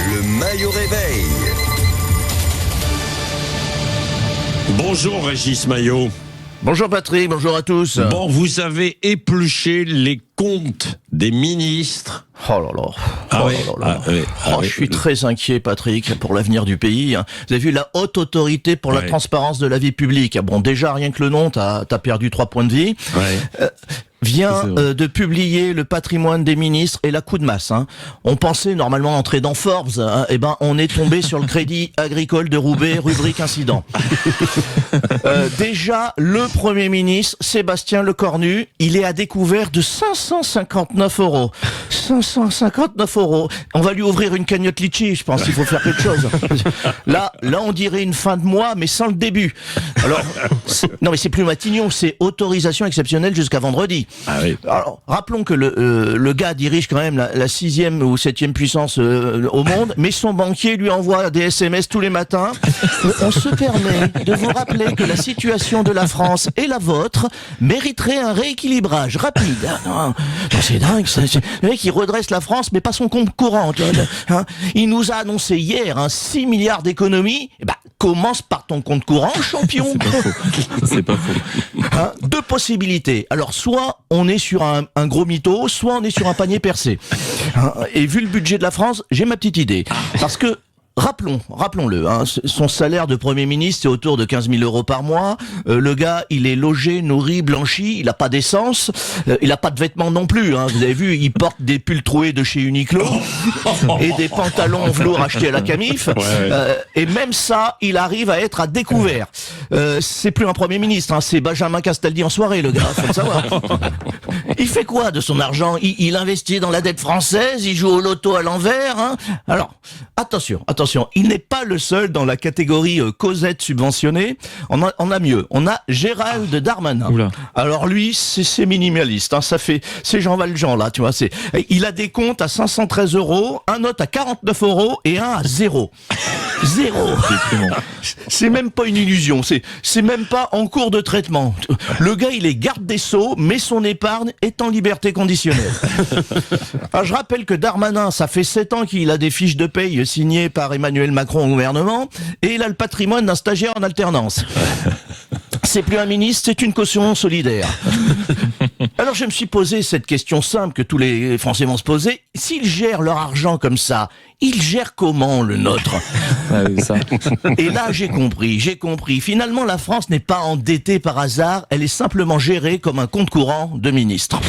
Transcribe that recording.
Le Maillot Réveil. Bonjour Régis Maillot. Bonjour Patrick, bonjour à tous. Bon, vous avez épluché les comptes des ministres. Oh là là. Ah Oh oui. là là. Ah oui. Ah oui. Je suis très inquiet, Patrick, pour l'avenir du pays. Vous avez vu la haute autorité pour la Ouais. transparence de la vie publique. Bon, déjà, rien que le nom, t'as perdu 3 points de vie. Ouais. Vient de publier le patrimoine des ministres et la coup de masse. On pensait normalement entrer dans Forbes, et ben on est tombé sur le Crédit Agricole de Roubaix, rubrique incident. Déjà, le Premier ministre, Sébastien Lecornu, il est à découvert de 559 €. 559 €. On va lui ouvrir une cagnotte litchi, je pense qu'il faut faire quelque chose. Là, on dirait une fin de mois, mais sans le début. Alors, non mais c'est plus Matignon, c'est autorisation exceptionnelle jusqu'à vendredi. Ah oui. Alors, rappelons que le gars dirige quand même la 6e ou 7e puissance au monde, mais son banquier lui envoie des SMS tous les matins. On se permet de vous rappeler que la situation de la France et la vôtre mériterait un rééquilibrage rapide. Non, c'est dingue, ça. Le mec, il redresse la France, mais pas son compte courant. Il nous a annoncé hier 6 milliards d'économies. Eh ben, commence par ton compte courant, champion. C'est pas faux. Deux possibilités. Alors, soit on est sur un gros mytho, soit on est sur un panier percé. Et vu le budget de la France, j'ai ma petite idée. Parce que, rappelons-le, son salaire de Premier ministre, c'est autour de 15 000 € par mois. Le gars, il est logé, nourri, blanchi, il a pas d'essence, il a pas de vêtements non plus. Vous avez vu, il porte des pulls troués de chez Uniqlo et des pantalons en velours achetés à la Camif. Et même ça, il arrive à être à découvert. C'est plus un Premier ministre, c'est Benjamin Castaldi en soirée, le gars, faut le savoir. Il fait quoi de son argent? Il investit dans la dette française, il joue au loto à l'envers. Alors, attention, il n'est pas le seul dans la catégorie Cosette subventionnée. On a mieux. On a Gérald Darmanin. Oula. Alors lui, c'est minimaliste. C'est Jean Valjean là, tu vois. Il a des comptes à 513 €, un autre à 49 € et un à 0. 0. C'est même pas une illusion. C'est même pas en cours de traitement. Le gars, il est garde des Sceaux, mais son épargne est en liberté conditionnelle. Alors, je rappelle que Darmanin, ça fait 7 ans qu'il a des fiches de paye signées par Emmanuel Macron au gouvernement, et il a le patrimoine d'un stagiaire en alternance. C'est plus un ministre, c'est une caution solidaire. Alors je me suis posé cette question simple que tous les Français vont se poser. S'ils gèrent leur argent comme ça, ils gèrent comment le nôtre? Ah oui, ça. Et là j'ai compris. Finalement la France n'est pas endettée par hasard, elle est simplement gérée comme un compte courant de ministre.